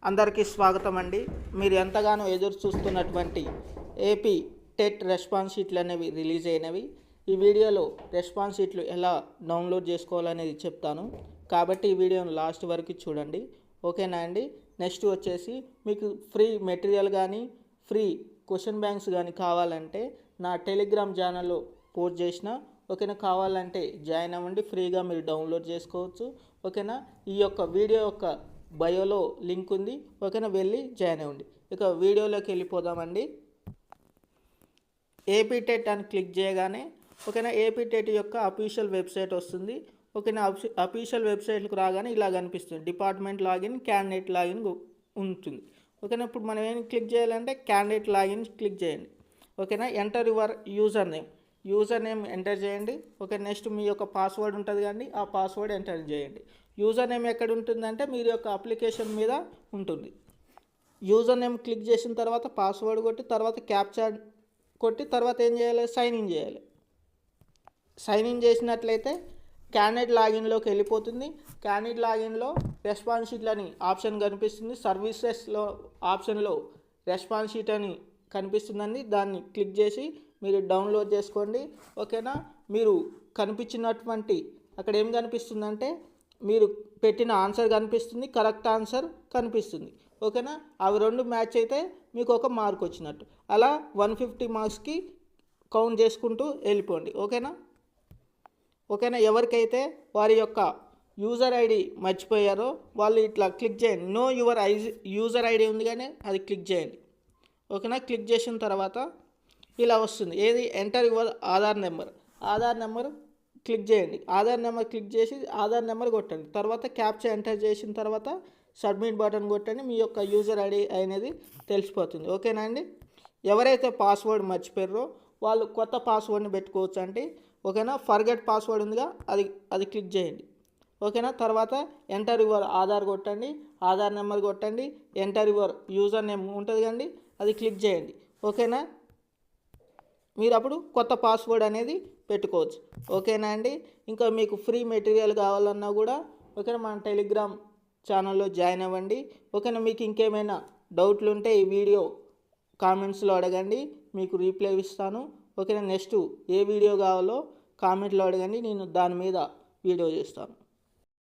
అందరికీ స్వాగతం అండి. మీరు ఎంతగానో ఎదురు చూస్తున్నటువంటి ఏపీ టెట్ రెస్పాన్స్ షీట్లు అనేవి రిలీజ్ అయినవి. ఈ వీడియోలో రెస్పాన్స్ షీట్లు ఎలా డౌన్లోడ్ చేసుకోవాలనేది చెప్తాను, కాబట్టి ఈ వీడియోను లాస్ట్ వరకు చూడండి. ఓకేనా అండి. నెక్స్ట్ వచ్చేసి మీకు ఫ్రీ మెటీరియల్ కానీ ఫ్రీ క్వశ్చన్ బ్యాంక్స్ కానీ కావాలంటే నా టెలిగ్రామ్ ఛానల్లో పోస్ట్ చేసిన. ఓకేనా, కావాలంటే జాయిన్ అవ్వండి, ఫ్రీగా మీరు డౌన్లోడ్ చేసుకోవచ్చు. ఓకేనా, ఈ యొక్క వీడియో యొక్క బయోలో లింక్ ఉంది. ఓకేనా, వెళ్ళి జాయిన్ అవ్వండి. ఇక వీడియోలోకి వెళ్ళిపోదామండి. ఏపీ టెట్ అని క్లిక్ చేయగానే ఓకేనా ఏపీ టెట్ యొక్క అఫీషియల్ వెబ్సైట్ వస్తుంది. ఓకేనా, అఫీషియల్ వెబ్సైట్కి రాగానే ఇలా కనిపిస్తుంది. డిపార్ట్మెంట్ లాగిన్, క్యాండిడేట్ లాగిన్ ఉంటుంది. ఓకేనా, ఇప్పుడు మనం ఏం క్లిక్ చేయాలంటే క్యాండిడేట్ లాగిన్ క్లిక్ చేయండి. ఓకేనా, enter your user name enter చేయండి. ఓకే, నెక్స్ట్ మీ యొక్క పాస్వర్డ్ ఉంటుంది కానీ ఆ పాస్వర్డ్ ఎంటర్ చేయండి. యూజర్ నేమ్ ఎక్కడ ఉంటుందంటే మీరు యొక్క అప్లికేషన్ మీద ఉంటుంది. యూజర్ నేమ్ క్లిక్ చేసిన తర్వాత పాస్వర్డ్ కొట్టి తర్వాత క్యాప్చా కొట్టి తర్వాత ఏం చేయాలి, సైన్ ఇన్ చేయాలి. సైన్ ఇన్ చేసినట్లయితే క్యాండిడేట్ లాగిన్లోకి వెళ్ళిపోతుంది. క్యాండిడేట్ లాగిన్లో రెస్పాన్స్ షీట్ అని ఆప్షన్ కనిపిస్తుంది. సర్వీసెస్లో ఆప్షన్లో రెస్పాన్స్ షీట్ అని కనిపిస్తుందండి. దాన్ని క్లిక్ చేసి మీరు డౌన్లోడ్ చేసుకోండి. ఓకేనా, మీరు కనిపించినటువంటి అక్కడ ఏం కనిపిస్తుందంటే మీరు పెట్టిన ఆన్సర్ కనిపిస్తుంది, కరెక్ట్ ఆన్సర్ కనిపిస్తుంది. ఓకేనా, అవి రెండు మ్యాచ్ అయితే మీకు ఒక మార్క్ వచ్చినట్టు. అలా 150 మార్క్స్కి కౌంట్ చేసుకుంటూ వెళ్ళిపోండి. ఓకేనా, ఎవరికైతే వారి యొక్క యూజర్ ఐడి మర్చిపోయారో వాళ్ళు ఇట్లా క్లిక్ చేయండి. నో యువర్ యూజర్ ఐడి ఉంది కానీ అది క్లిక్ చేయండి. ఓకేనా, క్లిక్ చేసిన తర్వాత ఇలా వస్తుంది. ఏది, enter your Aadhaar number click చేయండి. ఆధార్ నెంబర్ క్లిక్ చేసి ఆధార్ నెంబర్ కొట్టండి. తర్వాత క్యాప్చా ఎంటర్ చేసిన తర్వాత సబ్మిట్ బటన్ కొట్టండి. మీ యొక్క యూజర్ ఐడి అనేది తెలిసిపోతుంది. ఓకేనా అండి. ఎవరైతే పాస్వర్డ్ మర్చిపోయారో వాళ్ళు కొత్త పాస్వర్డ్ని పెట్టుకోవచ్చు అంటే. ఓకేనా, ఫర్గెట్ పాస్వర్డ్ ఉందిగా అది క్లిక్ చేయండి. ఓకేనా, తర్వాత ఎంటర్ యువర్ ఆధార్ కొట్టండి, ఆధార్ నెంబర్ కొట్టండి, ఎంటర్ యువర్ యూజర్ నేమ్ ఉంటుంది కండి అది క్లిక్ చేయండి. ఓకేనా, మీరు అప్పుడు కొత్త పాస్వర్డ్ అనేది పెట్టుకోవచ్చు. ఓకేనా అండి. ఇంకా మీకు ఫ్రీ మెటీరియల్ కావాలన్నా కూడా ఓకేనా మన టెలిగ్రామ్ ఛానల్లో జాయిన్ అవ్వండి. ఓకేనా, మీకు ఇంకేమైనా డౌట్లు ఉంటే ఈ వీడియో కామెంట్స్లో అడగండి, మీకు రీప్లై ఇస్తాను. ఓకేనా, నెక్స్ట్ ఏ వీడియో కావాలో కామెంట్లో అడగండి, నేను దాని మీద వీడియో చేస్తాను.